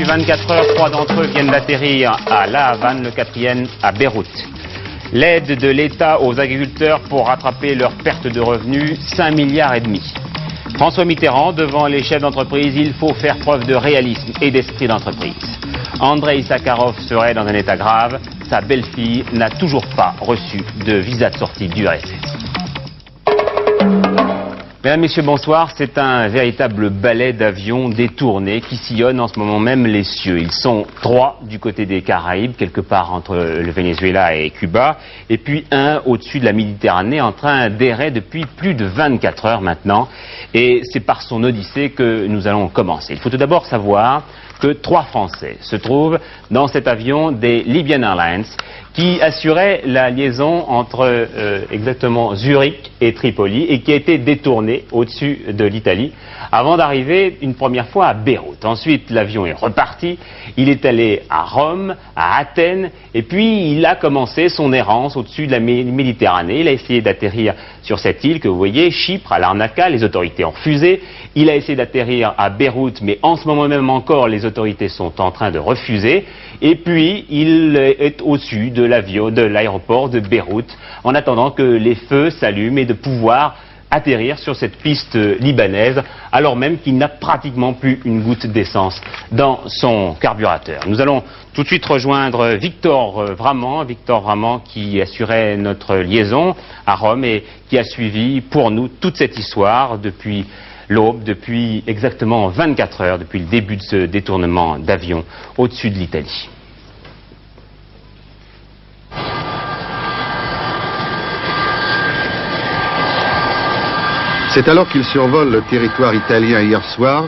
Depuis 24 heures, 3 d'entre eux viennent d'atterrir à La Havane, le 4e à Beyrouth. L'aide de l'État aux agriculteurs pour rattraper leurs pertes de revenus, 5,5 milliards. François Mitterrand, devant les chefs d'entreprise, il faut faire preuve de réalisme et d'esprit d'entreprise. Andrei Sakharov serait dans un état grave. Sa belle-fille n'a toujours pas reçu de visa de sortie du RSS. Mesdames, Messieurs, bonsoir. C'est un véritable ballet d'avions détournés qui sillonne en ce moment même les cieux. Ils sont 3 du côté des Caraïbes, quelque part entre le Venezuela et Cuba, et puis un au-dessus de la Méditerranée en train d'errer depuis plus de 24 heures maintenant. Et c'est par son odyssée que nous allons commencer. Il faut tout d'abord savoir que 3 Français se trouvent dans cet avion des Libyan Airlines qui assurait la liaison entre exactement Zurich et Tripoli et qui a été détourné au-dessus de l'Italie avant d'arriver une première fois à Beyrouth. Ensuite, l'avion est reparti, il est allé à Rome, à Athènes, et puis il a commencé son errance au-dessus de la Méditerranée. Il a essayé d'atterrir sur cette île que vous voyez, Chypre, à Larnaca, les autorités ont refusé. Il a essayé d'atterrir à Beyrouth, mais en ce moment même encore, les autorités sont en train de refuser. Et puis, il est au-dessus de l'avion, de l'aéroport de Beyrouth, en attendant que les feux s'allument et de pouvoir atterrir sur cette piste libanaise, alors même qu'il n'a pratiquement plus une goutte d'essence dans son carburateur. Nous allons tout de suite rejoindre Victor Vraman qui assurait notre liaison à Rome et qui a suivi pour nous toute cette histoire depuis l'aube, depuis exactement 24 heures, depuis le début de ce détournement d'avion au-dessus de l'Italie. C'est alors qu'il survole le territoire italien hier soir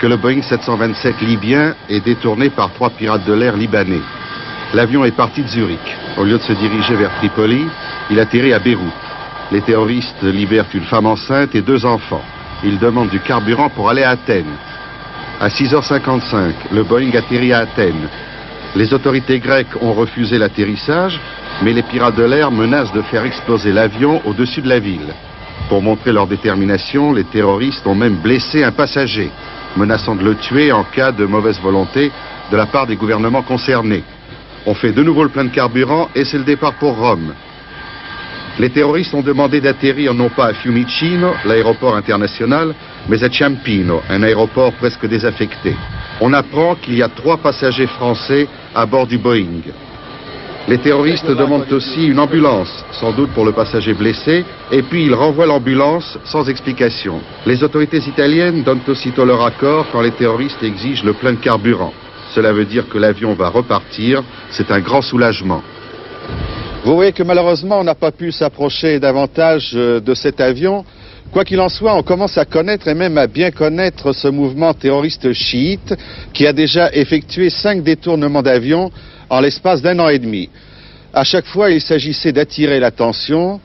que le Boeing 727 libyen est détourné par 3 pirates de l'air libanais. L'avion est parti de Zurich. Au lieu de se diriger vers Tripoli, il atterrit à Beyrouth. Les terroristes libèrent une femme enceinte et 2 enfants. Ils demandent du carburant pour aller à Athènes. À 6h55, le Boeing atterrit à Athènes. Les autorités grecques ont refusé l'atterrissage, mais les pirates de l'air menacent de faire exploser l'avion au-dessus de la ville. Pour montrer leur détermination, les terroristes ont même blessé un passager, menaçant de le tuer en cas de mauvaise volonté de la part des gouvernements concernés. On fait de nouveau le plein de carburant et c'est le départ pour Rome. Les terroristes ont demandé d'atterrir non pas à Fiumicino, l'aéroport international, mais à Ciampino, un aéroport presque désaffecté. On apprend qu'il y a 3 passagers français à bord du Boeing. Les terroristes demandent aussi une ambulance, sans doute pour le passager blessé, et puis ils renvoient l'ambulance sans explication. Les autorités italiennes donnent aussitôt leur accord quand les terroristes exigent le plein de carburant. Cela veut dire que l'avion va repartir, c'est un grand soulagement. Vous voyez que malheureusement on n'a pas pu s'approcher davantage de cet avion. Quoi qu'il en soit, on commence à connaître et même à bien connaître ce mouvement terroriste chiite qui a déjà effectué 5 détournements d'avions en l'espace d'1 an et demi. À chaque fois, il s'agissait d'attirer l'attention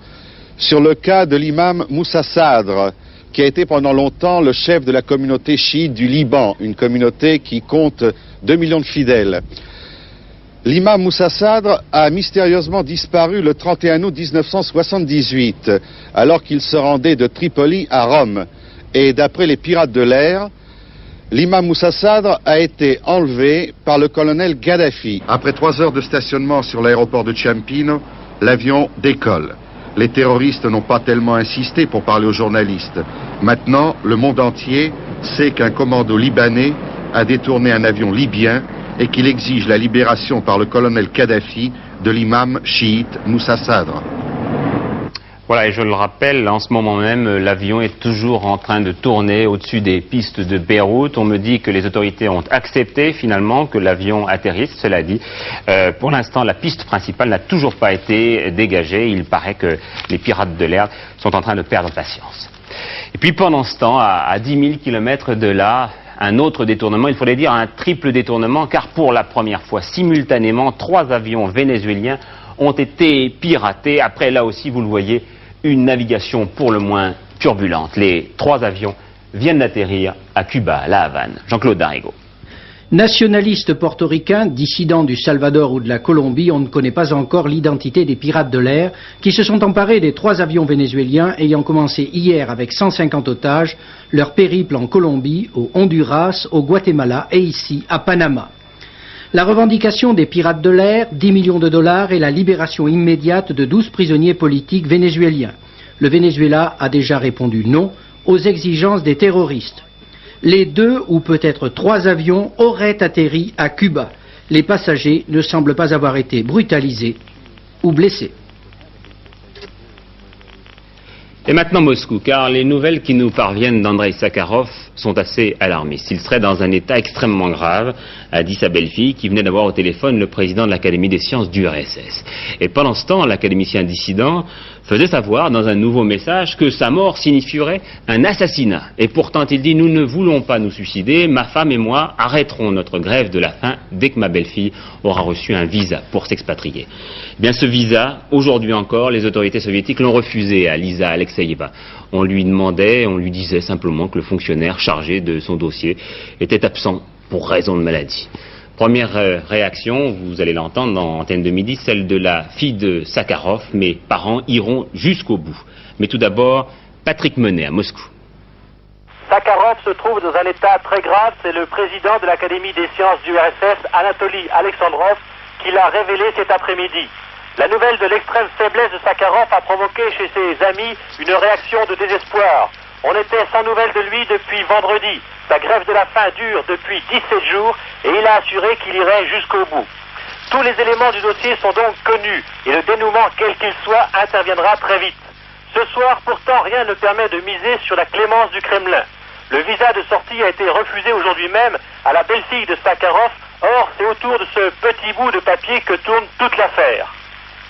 sur le cas de l'imam Moussa Sadr, qui a été pendant longtemps le chef de la communauté chiite du Liban, une communauté qui compte 2 millions de fidèles. L'imam Moussa Sadr a mystérieusement disparu le 31 août 1978, alors qu'il se rendait de Tripoli à Rome. Et d'après les pirates de l'air, l'imam Moussa Sadr a été enlevé par le colonel Gaddafi. Après 3 heures de stationnement sur l'aéroport de Ciampino, l'avion décolle. Les terroristes n'ont pas tellement insisté pour parler aux journalistes. Maintenant, le monde entier sait qu'un commando libanais a détourné un avion libyen et qu'il exige la libération par le colonel Kadhafi de l'imam chiite Moussa Sadr. Voilà, et je le rappelle, en ce moment même, l'avion est toujours en train de tourner au-dessus des pistes de Beyrouth. On me dit que les autorités ont accepté finalement que l'avion atterrisse, cela dit. Pour l'instant, la piste principale n'a toujours pas été dégagée. Il paraît que les pirates de l'air sont en train de perdre patience. Et puis pendant ce temps, à 10 000 km de là, un autre détournement, il faudrait dire un triple détournement, car pour la première fois, simultanément, 3 avions vénézuéliens ont été piratés. Après, là aussi, vous le voyez, une navigation pour le moins turbulente. Les 3 avions viennent d'atterrir à Cuba, à La Havane. Jean-Claude Darigo. Nationalistes portoricains, dissidents du Salvador ou de la Colombie, on ne connaît pas encore l'identité des pirates de l'air qui se sont emparés des 3 avions vénézuéliens ayant commencé hier avec 150 otages leur périple en Colombie, au Honduras, au Guatemala et ici à Panama. La revendication des pirates de l'air, 10 millions de dollars et la libération immédiate de 12 prisonniers politiques vénézuéliens. Le Venezuela a déjà répondu non aux exigences des terroristes. Les 2 ou peut-être 3 avions auraient atterri à Cuba. Les passagers ne semblent pas avoir été brutalisés ou blessés. Et maintenant Moscou, car les nouvelles qui nous parviennent d'Andrei Sakharov sont assez alarmistes. Il serait dans un état extrêmement grave, a dit sa belle-fille, qui venait d'avoir au téléphone le président de l'Académie des sciences du RSS. Et pendant ce temps, l'académicien dissident faisait savoir dans un nouveau message que sa mort signifierait un assassinat. Et pourtant, il dit, nous ne voulons pas nous suicider, ma femme et moi arrêterons notre grève de la faim dès que ma belle-fille aura reçu un visa pour s'expatrier. Eh bien, ce visa, aujourd'hui encore, les autorités soviétiques l'ont refusé à Lisa Alexeyeva. On lui disait simplement que le fonctionnaire chargé de son dossier était absent pour raison de maladie. Première réaction, vous allez l'entendre dans Antenne de Midi, celle de la fille de Sakharov. Mes parents iront jusqu'au bout. Mais tout d'abord, Patrick Menet à Moscou. Sakharov se trouve dans un état très grave. C'est le président de l'Académie des sciences du RSS, Anatoly Alexandrov, qui l'a révélé cet après-midi. La nouvelle de l'extrême faiblesse de Sakharov a provoqué chez ses amis une réaction de désespoir. On était sans nouvelles de lui depuis vendredi. Sa grève de la faim dure depuis 17 jours et il a assuré qu'il irait jusqu'au bout. Tous les éléments du dossier sont donc connus et le dénouement, quel qu'il soit, interviendra très vite. Ce soir, pourtant, rien ne permet de miser sur la clémence du Kremlin. Le visa de sortie a été refusé aujourd'hui même à la belle-fille de Sakharov. Or, c'est autour de ce petit bout de papier que tourne toute l'affaire.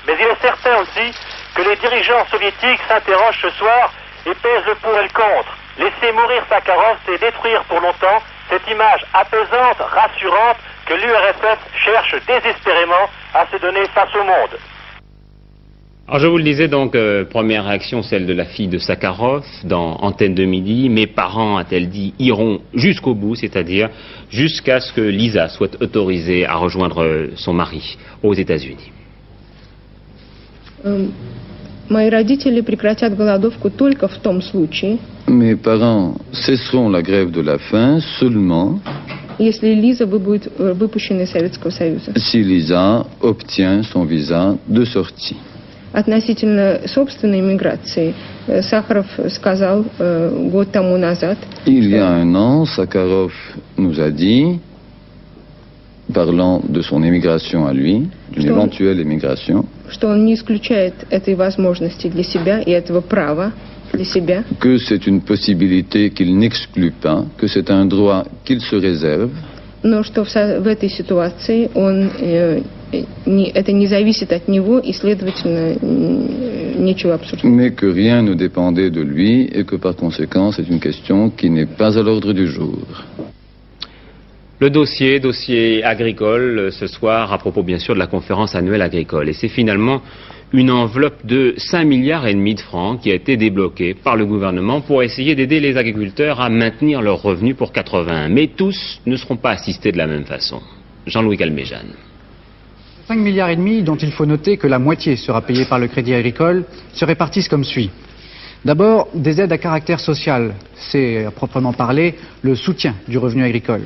Mais il est certain aussi que les dirigeants soviétiques s'interrogent ce soir et pèsent le pour et le contre. Laisser mourir Sakharov, c'est détruire pour longtemps cette image apaisante, rassurante que l'URSS cherche désespérément à se donner face au monde. Alors je vous le disais donc, première réaction, celle de la fille de Sakharov dans Antenne de Midi. Mes parents, a-t-elle dit, iront jusqu'au bout, c'est-à-dire jusqu'à ce que Lisa soit autorisée à rejoindre son mari aux États-Unis. Мои родители прекратят голодовку только в том случае, Mes parents cesseront la grève de la faim seulement если Лиза будет выпущена из Советского Союза. si Lisa obtient son visa de sortie. Относительно собственной миграции, Сахаров сказал год тому назад, Il y a un an, Sakharov nous a dit, parlant de son émigration à lui, d'une éventuelle émigration, что он не исключает этой возможности для себя и этого права для себя, que c'est une possibilité qu'il n'exclut pas, que c'est un droit qu'il se réserve, но что в этой ситуации это не зависит от него и, следовательно, нечего обсуждать. mais que rien ne dépendait de lui et que par conséquent c'est une question qui n'est pas à l'ordre du jour. Le dossier agricole ce soir à propos bien sûr de la conférence annuelle agricole. Et c'est finalement une enveloppe de 5,5 milliards de francs qui a été débloquée par le gouvernement pour essayer d'aider les agriculteurs à maintenir leurs revenus pour 81. Mais tous ne seront pas assistés de la même façon. Jean-Louis Calmejane. 5,5 milliards dont il faut noter que la moitié sera payée par le Crédit Agricole se répartissent comme suit. D'abord, des aides à caractère social, c'est à proprement parler le soutien du revenu agricole.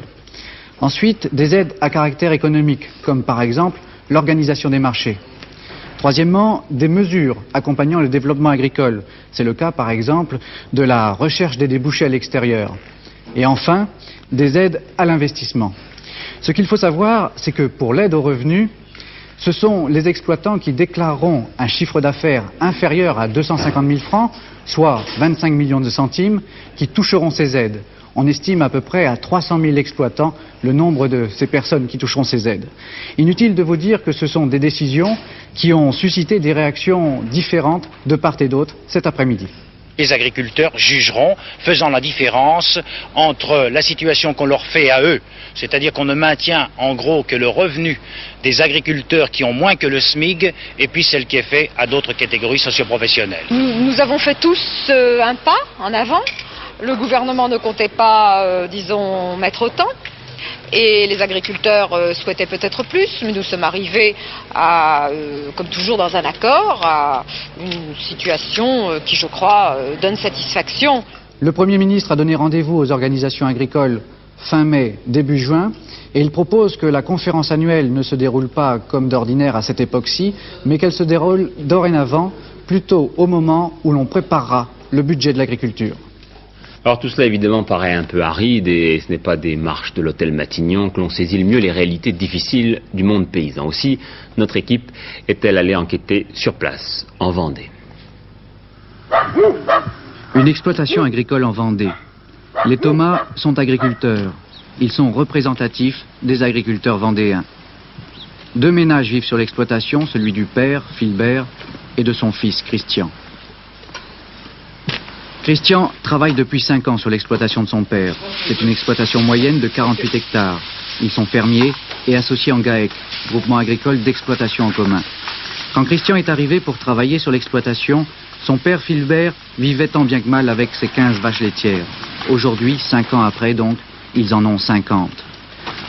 Ensuite, des aides à caractère économique, comme par exemple l'organisation des marchés. Troisièmement, des mesures accompagnant le développement agricole. C'est le cas par exemple de la recherche des débouchés à l'extérieur. Et enfin, des aides à l'investissement. Ce qu'il faut savoir, c'est que pour l'aide aux revenus, ce sont les exploitants qui déclareront un chiffre d'affaires inférieur à 250 000 francs, soit 25 millions de centimes, qui toucheront ces aides. On estime à peu près à 300 000 exploitants le nombre de ces personnes qui toucheront ces aides. Inutile de vous dire que ce sont des décisions qui ont suscité des réactions différentes de part et d'autre cet après-midi. Les agriculteurs jugeront, faisant la différence entre la situation qu'on leur fait à eux, c'est-à-dire qu'on ne maintient en gros que le revenu des agriculteurs qui ont moins que le SMIC, et puis celle qui est faite à d'autres catégories socioprofessionnelles. Nous avons fait tous un pas en avant. Le gouvernement ne comptait pas, disons, mettre autant. et les agriculteurs souhaitaient peut-être plus, mais nous sommes arrivés à, comme toujours dans un accord, à une situation qui, je crois, donne satisfaction. Le Premier ministre a donné rendez-vous aux organisations agricoles fin mai, début juin, et il propose que la conférence annuelle ne se déroule pas comme d'ordinaire à cette époque-ci, mais qu'elle se déroule dorénavant, plutôt au moment où l'on préparera le budget de l'agriculture. Alors tout cela évidemment paraît un peu aride et ce n'est pas des marches de l'hôtel Matignon que l'on saisit le mieux les réalités difficiles du monde paysan. Aussi, notre équipe est-elle allée enquêter sur place, en Vendée. Une exploitation agricole en Vendée. Les Thomas sont agriculteurs. Ils sont représentatifs des agriculteurs vendéens. 2 ménages vivent sur l'exploitation, celui du père, Philbert, et de son fils, Christian. Christian travaille depuis 5 ans sur l'exploitation de son père. C'est une exploitation moyenne de 48 hectares. Ils sont fermiers et associés en GAEC, groupement agricole d'exploitation en commun. Quand Christian est arrivé pour travailler sur l'exploitation, son père Philbert vivait tant bien que mal avec ses 15 vaches laitières. Aujourd'hui, 5 ans après donc, ils en ont 50.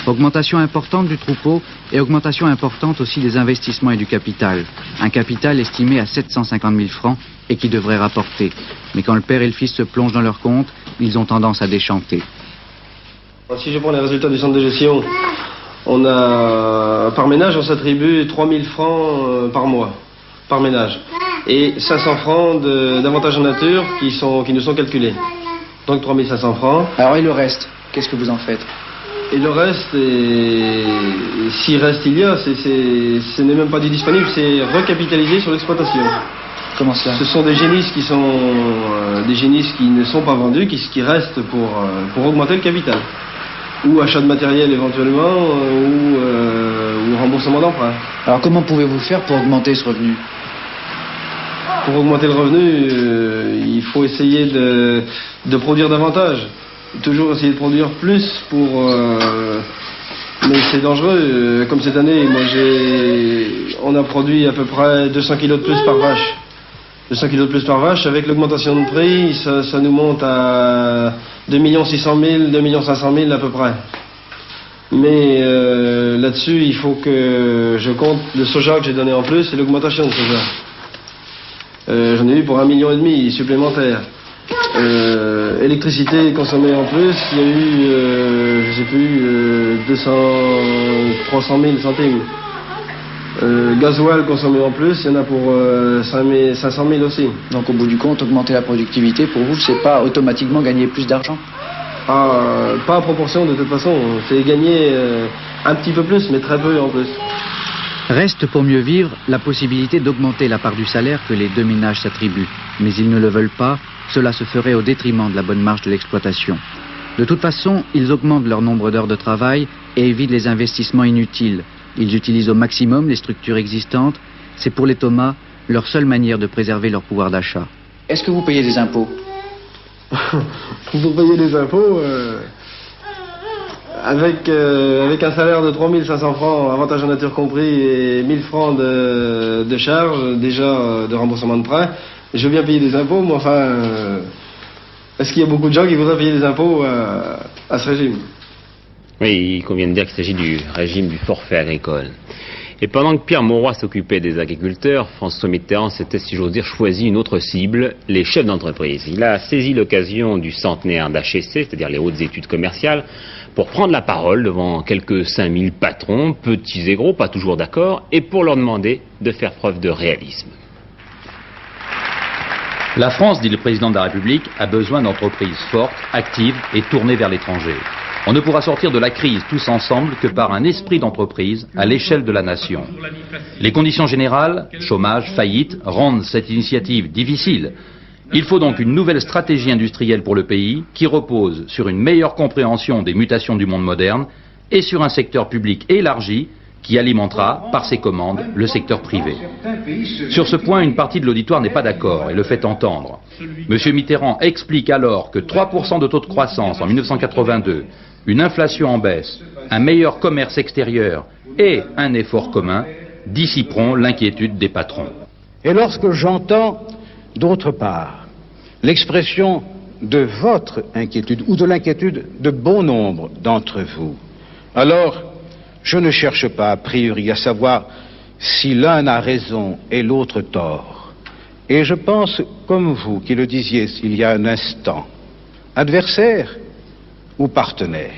Augmentation importante du troupeau et augmentation importante aussi des investissements et du capital. Un capital estimé à 750 000 francs et qui devrait rapporter. Mais quand le père et le fils se plongent dans leur compte, ils ont tendance à déchanter. Si je prends les résultats du centre de gestion, on a, par ménage, on s'attribue 3 000 francs par mois, par ménage. Et 500 francs d'avantages en nature qui nous sont calculés. Donc 3 500 francs. Alors et le reste, qu'est-ce que vous en faites? Et le reste, s'il reste il y a, ce n'est même pas du disponible, c'est recapitalisé sur l'exploitation. Comment cela? Ce sont des génisses qui ne sont pas vendus, qui restent pour augmenter le capital. Ou achat de matériel éventuellement, ou remboursement d'emprunt. Alors comment pouvez-vous faire pour augmenter ce revenu? Pour augmenter le revenu, il faut essayer de produire davantage. Toujours essayer de produire plus mais c'est dangereux. Comme cette année, on a produit à peu près 200 kilos de plus par vache. 200 kilos de plus par vache. Avec l'augmentation de prix, ça nous monte à 2 600 000, 2 500 000 à peu près. Mais là-dessus, il faut que je compte le soja que j'ai donné en plus et l'augmentation de soja. J'en ai eu pour 1,5 million supplémentaire. Électricité consommée en plus, il y a eu, je sais plus, 300 000 centimes. Gasoil consommé en plus, il y en a pour 500 000 aussi. Donc au bout du compte, augmenter la productivité, pour vous, c'est pas automatiquement gagner plus d'argent? Pas en proportion de toute façon, c'est gagner un petit peu plus, mais très peu en plus. Reste pour mieux vivre la possibilité d'augmenter la part du salaire que les 2 ménages s'attribuent. Mais ils ne le veulent pas, cela se ferait au détriment de la bonne marche de l'exploitation. De toute façon, ils augmentent leur nombre d'heures de travail et évitent les investissements inutiles. Ils utilisent au maximum les structures existantes. C'est pour les Thomas leur seule manière de préserver leur pouvoir d'achat. Est-ce que vous payez des impôts? Vous payez des impôts avec un salaire de 3 500 francs, avantages en nature compris, et 1000 francs de charges, déjà de remboursement de prêt. Je veux bien payer des impôts, mais enfin, est-ce qu'il y a beaucoup de gens qui voudraient payer des impôts à ce régime? Oui, il convient de dire qu'il s'agit du régime du forfait agricole. Et pendant que Pierre Mauroy s'occupait des agriculteurs, François Mitterrand s'était, si j'ose dire, choisi une autre cible, les chefs d'entreprise. Il a saisi l'occasion du centenaire d'HEC, c'est-à-dire les hautes études commerciales, pour prendre la parole devant quelques 5000 patrons, petits et gros, pas toujours d'accord, et pour leur demander de faire preuve de réalisme. La France, dit le président de la République, a besoin d'entreprises fortes, actives et tournées vers l'étranger. On ne pourra sortir de la crise tous ensemble que par un esprit d'entreprise à l'échelle de la nation. Les conditions générales, chômage, faillite, rendent cette initiative difficile. Il faut donc une nouvelle stratégie industrielle pour le pays qui repose sur une meilleure compréhension des mutations du monde moderne et sur un secteur public élargi qui alimentera, par ses commandes, le secteur privé. Sur ce point, une partie de l'auditoire n'est pas d'accord et le fait entendre. M. Mitterrand explique alors que 3% de taux de croissance en 1982, une inflation en baisse, un meilleur commerce extérieur et un effort commun dissiperont l'inquiétude des patrons. Et lorsque j'entends, d'autre part, l'expression de votre inquiétude ou de l'inquiétude de bon nombre d'entre vous, Alors, je ne cherche pas a priori à savoir si l'un a raison et l'autre tort. Et je pense, comme vous qui le disiez il y a un instant, adversaire ou partenaire.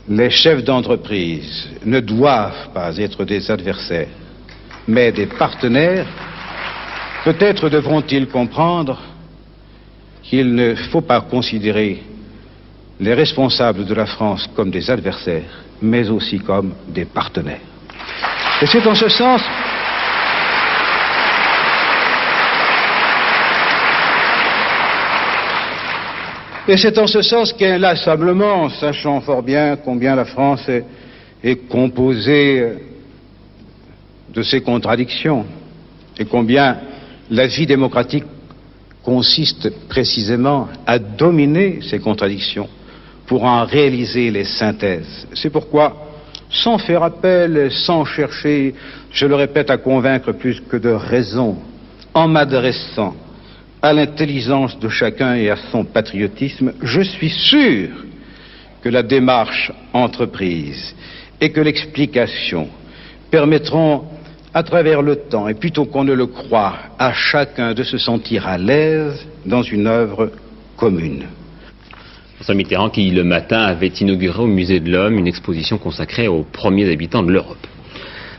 Les chefs d'entreprise ne doivent pas être des adversaires, mais des partenaires. Peut-être devront-ils comprendre qu'il ne faut pas considérer les responsables de la France comme des adversaires, mais aussi comme des partenaires. Et c'est en ce sens qu'inlassablement, sachant fort bien combien la France est composée de ces contradictions et combien la vie démocratique consiste précisément à dominer ces contradictions pour en réaliser les synthèses. C'est pourquoi, sans faire appel, sans chercher, je le répète, à convaincre plus que de raison, en m'adressant à l'intelligence de chacun et à son patriotisme, je suis sûr que la démarche entreprise et que l'explication permettront, à travers le temps, et plutôt qu'on ne le croit, à chacun de se sentir à l'aise dans une œuvre commune. François Mitterrand qui, le matin, avait inauguré au Musée de l'Homme une exposition consacrée aux premiers habitants de l'Europe.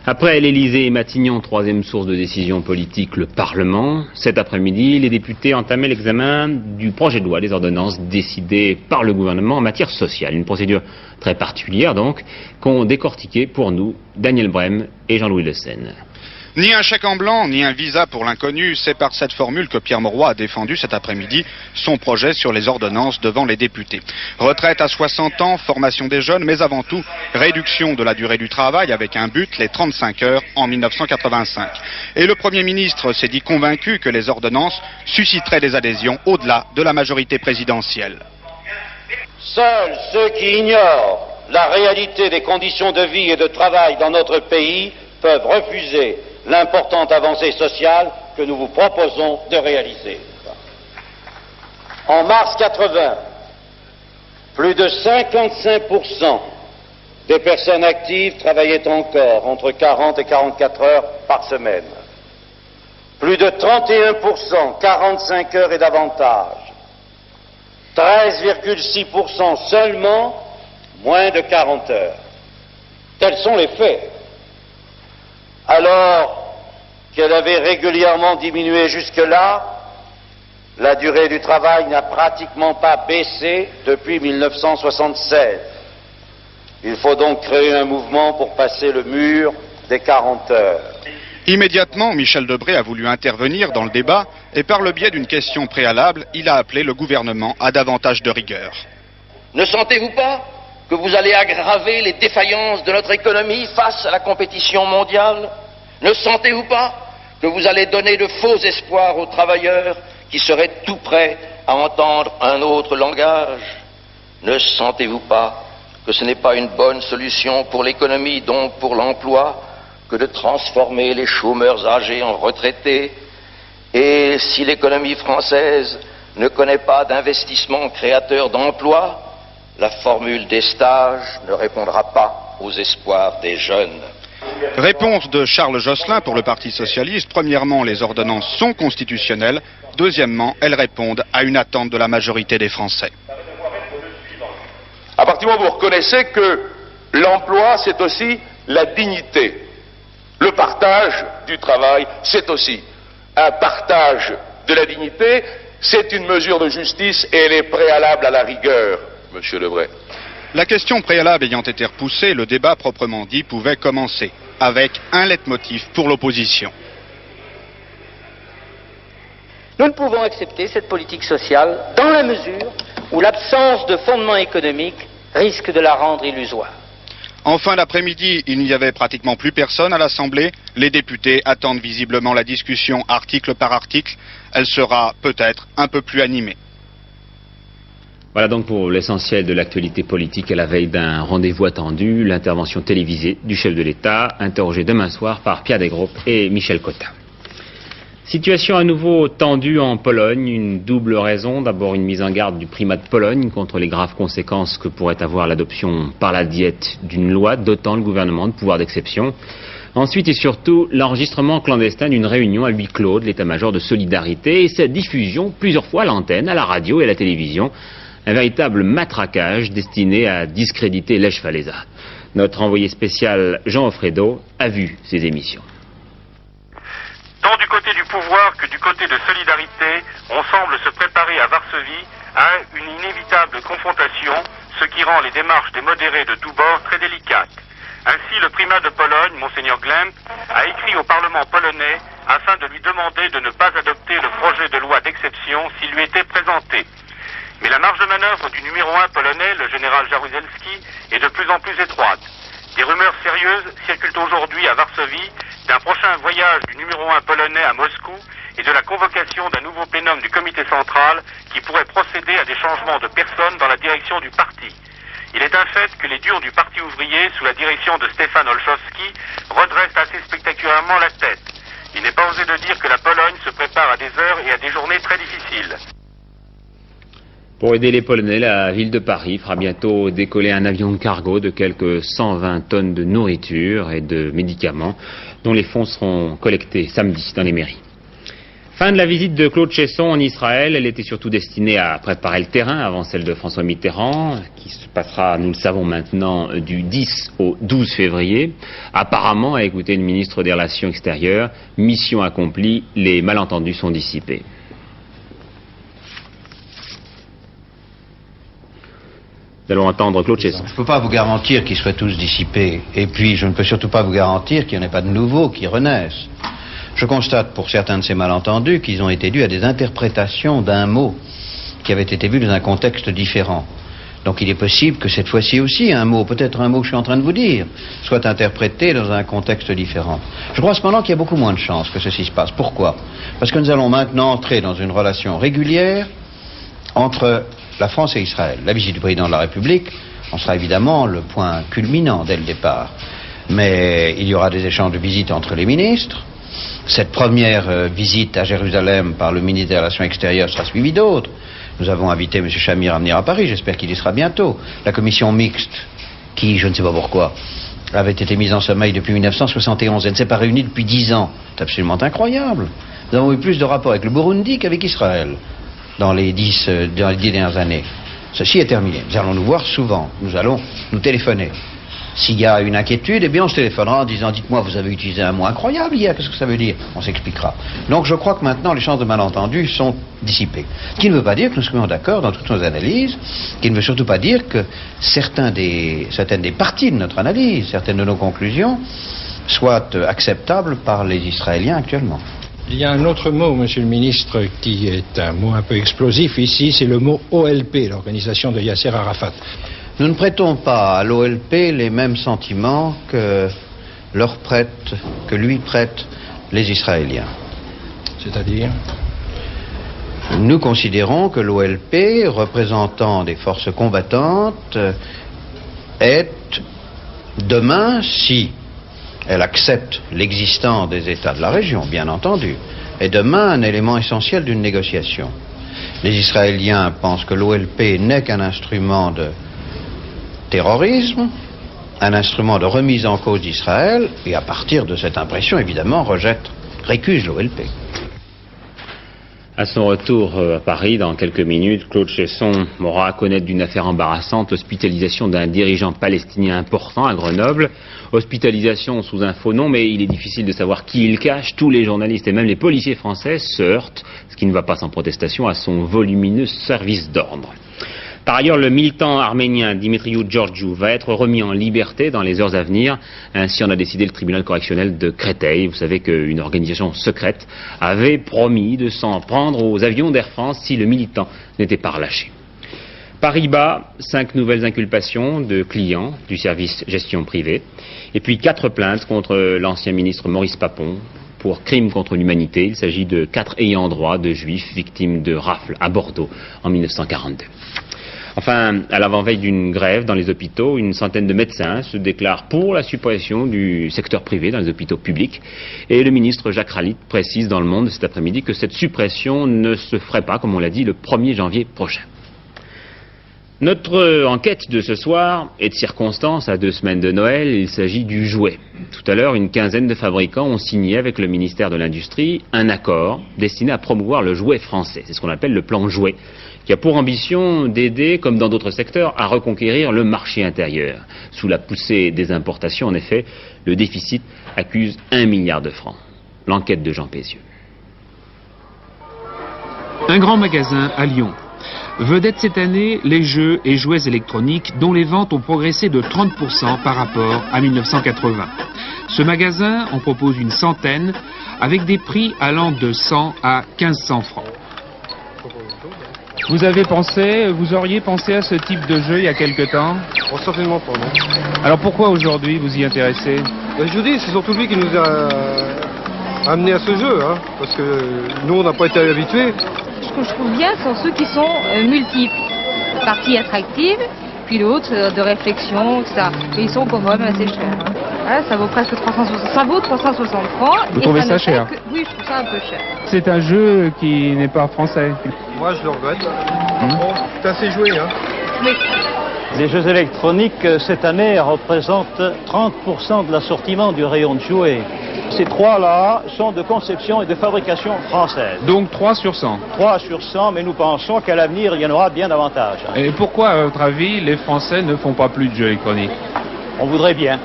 Après l'Élysée et Matignon, troisième source de décision politique, le Parlement, cet après-midi, les députés entamaient l'examen du projet de loi des ordonnances décidées par le gouvernement en matière sociale. Une procédure très particulière donc, qu'ont décortiqué pour nous Daniel Brem et Jean-Louis Le Senne. Ni un chèque en blanc, ni un visa pour l'inconnu, c'est par cette formule que Pierre Mauroy a défendu cet après-midi son projet sur les ordonnances devant les députés. Retraite à 60 ans, formation des jeunes, mais avant tout, réduction de la durée du travail avec un but, les 35 heures en 1985. Et le Premier ministre s'est dit convaincu que les ordonnances susciteraient des adhésions au-delà de la majorité présidentielle. Seuls ceux qui ignorent la réalité des conditions de vie et de travail dans notre pays peuvent refuser l'importante avancée sociale que nous vous proposons de réaliser. En mars 80, plus de 55% des personnes actives travaillaient encore entre 40 et 44 heures par semaine. Plus de 31%, 45 heures et davantage. 13,6% seulement, moins de 40 heures. Tels sont les faits. Alors qu'elle avait régulièrement diminué jusque-là, la durée du travail n'a pratiquement pas baissé depuis 1976. Il faut donc créer un mouvement pour passer le mur des 40 heures. Immédiatement, Michel Debré a voulu intervenir dans le débat et par le biais d'une question préalable, il a appelé le gouvernement à davantage de rigueur. Ne sentez-vous pas que vous allez aggraver les défaillances de notre économie face à la compétition mondiale? Ne sentez-vous pas que vous allez donner de faux espoirs aux travailleurs qui seraient tout prêts à entendre un autre langage? Ne sentez-vous pas que ce n'est pas une bonne solution pour l'économie, donc pour l'emploi, que de transformer les chômeurs âgés en retraités? Et si l'économie française ne connaît pas d'investissement créateur d'emplois, la formule des stages ne répondra pas aux espoirs des jeunes. Réponse de Charles Josselin pour le Parti socialiste. Premièrement, les ordonnances sont constitutionnelles. Deuxièmement, elles répondent à une attente de la majorité des Français. À partir du moment où vous reconnaissez que l'emploi, c'est aussi la dignité. Le partage du travail, c'est aussi un partage de la dignité. C'est une mesure de justice et elle est préalable à la rigueur, Monsieur Lebray. La question préalable ayant été repoussée, le débat proprement dit pouvait commencer avec un leitmotiv pour l'opposition. Nous ne pouvons accepter cette politique sociale dans la mesure où l'absence de fondement économique risque de la rendre illusoire. En fin d'après-midi, il n'y avait pratiquement plus personne à l'Assemblée. Les députés attendent visiblement la discussion article par article. Elle sera peut-être un peu plus animée. Voilà donc pour l'essentiel de l'actualité politique à la veille d'un rendez-vous attendu, l'intervention télévisée du chef de l'État, interrogé demain soir par Pierre Desgroupes et Michel Cotta. Situation à nouveau tendue en Pologne, une double raison. D'abord une mise en garde du primat de Pologne contre les graves conséquences que pourrait avoir l'adoption par la Diète d'une loi dotant le gouvernement de pouvoir d'exception. Ensuite et surtout l'enregistrement clandestin d'une réunion à huis clos de l'état-major de solidarité et sa diffusion plusieurs fois à l'antenne, à la radio et à la télévision. Un véritable matraquage destiné à discréditer Lech Walesa. Notre envoyé spécial Jean Offredo a vu ces émissions. Tant du côté du pouvoir que du côté de Solidarité, on semble se préparer à Varsovie à une inévitable confrontation, ce qui rend les démarches des modérés de tous bords très délicates. Ainsi, le primat de Pologne, Monseigneur Glemp, a écrit au Parlement polonais afin de lui demander de ne pas adopter le projet de loi d'exception s'il lui était présenté. Mais la marge de manœuvre du numéro 1 polonais, le général Jaruzelski, est de plus en plus étroite. Des rumeurs sérieuses circulent aujourd'hui à Varsovie d'un prochain voyage du numéro 1 polonais à Moscou et de la convocation d'un nouveau plénum du comité central qui pourrait procéder à des changements de personnes dans la direction du parti. Il est un fait que les durs du parti ouvrier, sous la direction de Stefan Olszewski, redressent assez spectaculairement la tête. Il n'est pas osé de dire que la Pologne se prépare à des heures et à des journées très difficiles. Pour aider les Polonais, la ville de Paris fera bientôt décoller un avion de cargo de quelques 120 tonnes de nourriture et de médicaments dont les fonds seront collectés samedi dans les mairies. Fin de la visite de Claude Cheysson en Israël. Elle était surtout destinée à préparer le terrain avant celle de François Mitterrand, qui se passera, nous le savons maintenant, du 10 au 12 février. Apparemment, à écouter le ministre des Relations extérieures, mission accomplie, les malentendus sont dissipés. Nous allons entendre Claude Cheysson. Je ne peux pas vous garantir qu'ils soient tous dissipés. Et puis, je ne peux surtout pas vous garantir qu'il n'y en ait pas de nouveaux qui renaissent. Je constate pour certains de ces malentendus qu'ils ont été dus à des interprétations d'un mot qui avait été vu dans un contexte différent. Donc il est possible que cette fois-ci aussi un mot, peut-être un mot que je suis en train de vous dire, soit interprété dans un contexte différent. Je crois cependant qu'il y a beaucoup moins de chances que ceci se passe. Pourquoi? Parce que nous allons maintenant entrer dans une relation régulière entre la France et Israël. La visite du président de la République en sera évidemment le point culminant dès le départ. Mais il y aura des échanges de visites entre les ministres. Cette première visite à Jérusalem par le ministre des Relations extérieures sera suivie d'autres. Nous avons invité M. Shamir à venir à Paris, j'espère qu'il y sera bientôt. La commission mixte, qui, je ne sais pas pourquoi, avait été mise en sommeil depuis 1971, elle ne s'est pas réunie depuis 10 ans. C'est absolument incroyable. Nous avons eu plus de rapports avec le Burundi qu'avec Israël dans les 10 dernières années. Ceci est terminé. Nous allons nous voir souvent. Nous allons nous téléphoner. S'il y a une inquiétude, eh bien on se téléphonera en disant « Dites-moi, vous avez utilisé un mot incroyable hier, qu'est-ce que ça veut dire ?» On s'expliquera. Donc je crois que maintenant les chances de malentendus sont dissipées. Ce qui ne veut pas dire que nous soyons d'accord dans toutes nos analyses, ce qui ne veut surtout pas dire que certaines des parties de notre analyse, certaines de nos conclusions, soient acceptables par les Israéliens actuellement. Il y a un autre mot, Monsieur le Ministre, qui est un mot un peu explosif ici, c'est le mot OLP, l'organisation de Yasser Arafat. Nous ne prêtons pas à l'OLP les mêmes sentiments que lui prêtent les Israéliens. C'est-à-dire ? Nous considérons que l'OLP, représentant des forces combattantes, est demain, si elle accepte l'existence des États de la région, bien entendu, est demain un élément essentiel d'une négociation. Les Israéliens pensent que l'OLP n'est qu'un instrument de terrorisme, un instrument de remise en cause d'Israël, et à partir de cette impression, évidemment, récuse l'OLP. À son retour à Paris, dans quelques minutes, Claude Cheysson aura à connaître d'une affaire embarrassante, l'hospitalisation d'un dirigeant palestinien important à Grenoble. Hospitalisation sous un faux nom, mais il est difficile de savoir qui il cache. Tous les journalistes et même les policiers français se heurtent, ce qui ne va pas sans protestation, à son volumineux service d'ordre. Par ailleurs, le militant arménien Dimitriou Georgiou va être remis en liberté dans les heures à venir. Ainsi en a décidé le tribunal correctionnel de Créteil. Vous savez qu'une organisation secrète avait promis de s'en prendre aux avions d'Air France si le militant n'était pas relâché. Paris-Bas, 5 nouvelles inculpations de clients du service gestion privée. Et puis 4 plaintes contre l'ancien ministre Maurice Papon pour crime contre l'humanité. Il s'agit de 4 ayants droit de juifs victimes de rafles à Bordeaux en 1942. Enfin, à l'avant-veille d'une grève dans les hôpitaux, une centaine de médecins se déclarent pour la suppression du secteur privé dans les hôpitaux publics. Et le ministre Jacques Ralite précise dans Le Monde cet après-midi que cette suppression ne se ferait pas, comme on l'a dit, le 1er janvier prochain. Notre enquête de ce soir est de circonstance à 2 semaines de Noël. Il s'agit du jouet. Tout à l'heure, une quinzaine de fabricants ont signé avec le ministère de l'Industrie un accord destiné à promouvoir le jouet français. C'est ce qu'on appelle le plan jouet, qui a pour ambition d'aider, comme dans d'autres secteurs, à reconquérir le marché intérieur. Sous la poussée des importations, en effet, le déficit accuse 1 milliard de francs. L'enquête de Jean Pézieux. Un grand magasin à Lyon. Vedette cette année, les jeux et jouets électroniques dont les ventes ont progressé de 30% par rapport à 1980. Ce magasin en propose une centaine avec des prix allant de 100 à 1500 francs. Vous auriez pensé à ce type de jeu il y a quelque temps? Oh, certainement pas, non. Alors pourquoi aujourd'hui vous y intéressez? Je vous dis, c'est surtout lui qui nous a amené à ce jeu, hein, parce que nous on n'a pas été habitués. Ce que je trouve bien sont ceux qui sont multiples. Partie attractive, puis l'autre de réflexion, etc. Et ils sont quand même assez chers. Hein. Voilà, ça vaut presque 360 francs. Vous trouvez ça cher? Oui, je trouve ça un peu cher. C'est un jeu qui n'est pas français. Moi je le regrette. Bon, c'est assez joué, hein. Oui. Les jeux électroniques, cette année, représentent 30% de l'assortiment du rayon de jouets. Ces trois-là sont de conception et de fabrication française. Donc 3 sur 100. 3 sur 100, mais nous pensons qu'à l'avenir, il y en aura bien davantage. Et pourquoi, à votre avis, les Français ne font pas plus de jeux électroniques? On voudrait bien,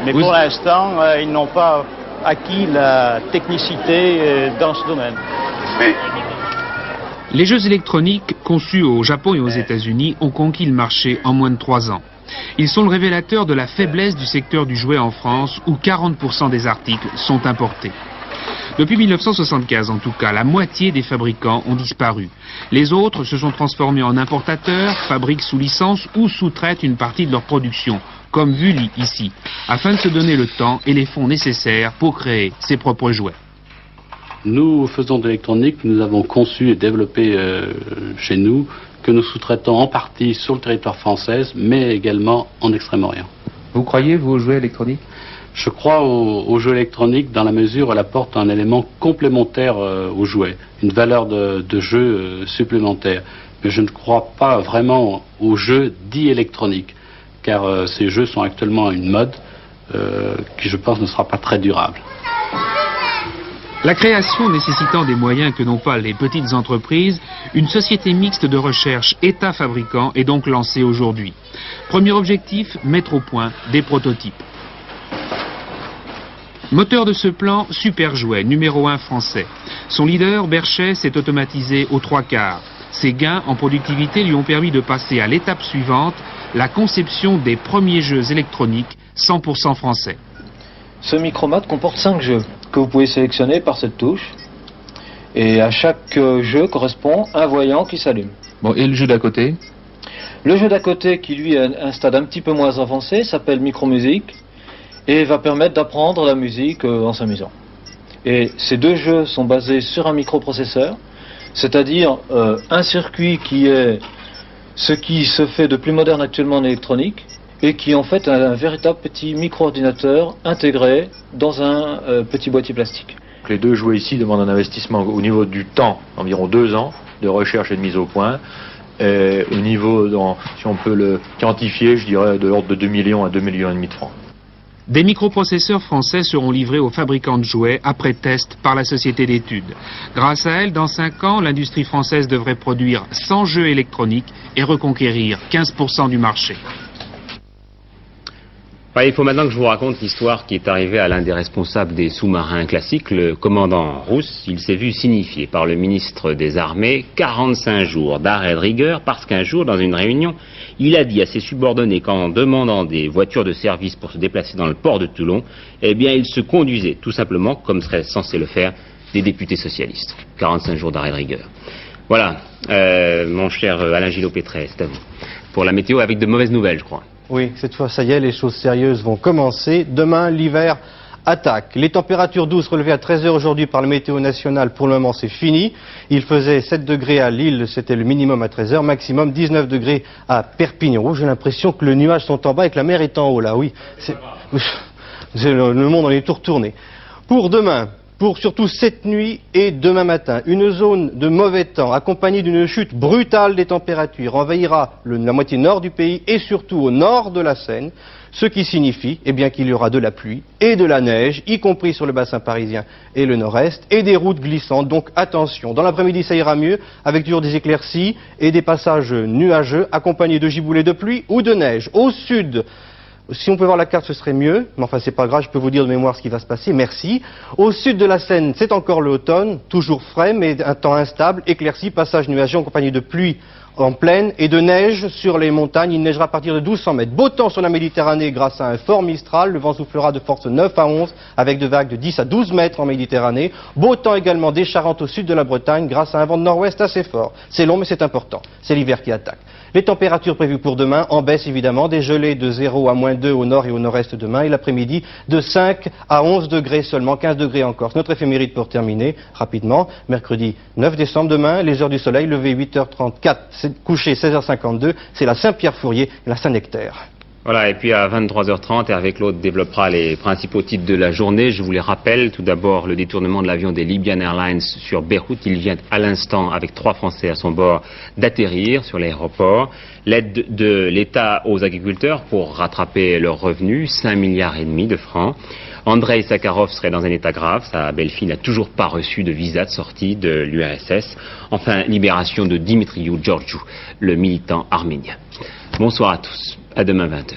mais pour l'instant, ils n'ont pas acquis la technicité dans ce domaine. Les jeux électroniques, conçus au Japon et aux États-Unis, ont conquis le marché en moins de 3 ans. Ils sont le révélateur de la faiblesse du secteur du jouet en France, où 40% des articles sont importés. Depuis 1975, en tout cas, la moitié des fabricants ont disparu. Les autres se sont transformés en importateurs, fabriquent sous licence ou sous-traitent une partie de leur production, comme Vully ici, afin de se donner le temps et les fonds nécessaires pour créer ses propres jouets. Nous faisons de l'électronique, nous avons conçu et développé chez nous, que nous sous-traitons en partie sur le territoire français, mais également en Extrême-Orient. Vous croyez, vous, aux jouets électroniques? Je crois aux jeux électroniques dans la mesure où elle apporte un élément complémentaire aux jouets, une valeur de jeu supplémentaire. Mais je ne crois pas vraiment aux jeux dits électroniques, car ces jeux sont actuellement à une mode qui, je pense, ne sera pas très durable. La création nécessitant des moyens que n'ont pas les petites entreprises, une société mixte de recherche État-fabricant est donc lancée aujourd'hui. Premier objectif, mettre au point des prototypes. Moteur de ce plan, Superjouet, numéro 1 français. Son leader, Berchet, s'est automatisé aux 3/4. Ses gains en productivité lui ont permis de passer à l'étape suivante, la conception des premiers jeux électroniques 100% français. Ce micromate comporte 5 jeux que vous pouvez sélectionner par cette touche. Et à chaque jeu correspond un voyant qui s'allume. Bon, et le jeu d'à côté? Le jeu d'à côté, qui lui a un stade un petit peu moins avancé, s'appelle Micromusique et va permettre d'apprendre la musique en s'amusant. Et ces deux jeux sont basés sur un microprocesseur, c'est-à-dire un circuit qui est ce qui se fait de plus moderne actuellement en électronique, et qui en fait un véritable petit micro-ordinateur intégré dans un petit boîtier plastique. Les deux jouets ici demandent un investissement au niveau du temps, environ 2 ans de recherche et de mise au point. Et au niveau, si on peut le quantifier, je dirais de l'ordre de 2 millions à 2,5 millions de francs. Des microprocesseurs français seront livrés aux fabricants de jouets après test par la société d'études. Grâce à elle, dans 5 ans, l'industrie française devrait produire 100 jeux électroniques et reconquérir 15% du marché. Il faut maintenant que je vous raconte l'histoire qui est arrivée à l'un des responsables des sous-marins classiques, le commandant Rousse. Il s'est vu signifier par le ministre des Armées 45 jours d'arrêt de rigueur parce qu'un jour, dans une réunion, il a dit à ses subordonnés qu'en demandant des voitures de service pour se déplacer dans le port de Toulon, eh bien, il se conduisait tout simplement comme seraient censés le faire des députés socialistes. 45 jours d'arrêt de rigueur. Voilà, mon cher Alain Gillot-Pétret, c'est à vous. Pour la météo, avec de mauvaises nouvelles, je crois. Oui, cette fois, ça y est, les choses sérieuses vont commencer. Demain, l'hiver attaque. Les températures douces relevées à 13h aujourd'hui par le météo national, pour le moment c'est fini. Il faisait 7 degrés à Lille, c'était le minimum à 13h, maximum 19 degrés à Perpignan. Oh, j'ai l'impression que les nuages sont en bas et que la mer est en haut là, oui. Le monde en est tout retourné. Pour demain, pour surtout cette nuit et demain matin, une zone de mauvais temps accompagnée d'une chute brutale des températures envahira la moitié nord du pays et surtout au nord de la Seine, ce qui signifie qu'il y aura de la pluie et de la neige, y compris sur le bassin parisien et le nord-est, et des routes glissantes, donc attention. Dans l'après-midi, ça ira mieux, avec toujours des éclaircies et des passages nuageux, accompagnés de giboulées de pluie ou de neige. Au sud, si on peut voir la carte, ce serait mieux, mais enfin c'est pas grave, je peux vous dire de mémoire ce qui va se passer, merci. Au sud de la Seine, c'est encore l'automne, toujours frais, mais un temps instable, éclairci, passage nuageux accompagné de pluie en plaine et de neige sur les montagnes. Il neigera à partir de 1200 mètres. Beau temps sur la Méditerranée grâce à un fort Mistral. Le vent soufflera de force 9 à 11 avec de vagues de 10 à 12 mètres en Méditerranée. Beau temps également des Charentes au sud de la Bretagne grâce à un vent de nord-ouest assez fort. C'est long mais c'est important. C'est l'hiver qui attaque. Les températures prévues pour demain en baisse évidemment. Des gelées de 0 à -2 au nord et au nord-est demain. Et l'après-midi de 5 à 11 degrés seulement. 15 degrés en Corse. Notre éphéméride pour terminer rapidement. Mercredi 9 décembre demain. Les heures du soleil. Levé 8h34. Couché 16h52, c'est la Saint-Pierre-Fourier et la Saint-Nectaire. Voilà, et puis à 23h30, Hervé Claude développera les principaux titres de la journée. Je vous les rappelle. Tout d'abord, le détournement de l'avion des Libyan Airlines sur Beyrouth. Il vient à l'instant, avec 3 Français à son bord, d'atterrir sur l'aéroport. L'aide de l'État aux agriculteurs pour rattraper leurs revenus, 5,5 milliards de francs. Andrei Sakharov serait dans un état grave. Sa belle-fille n'a toujours pas reçu de visa de sortie de l'URSS. Enfin, libération de Dimitriou Georgiou, le militant arménien. Bonsoir à tous. À demain 20h.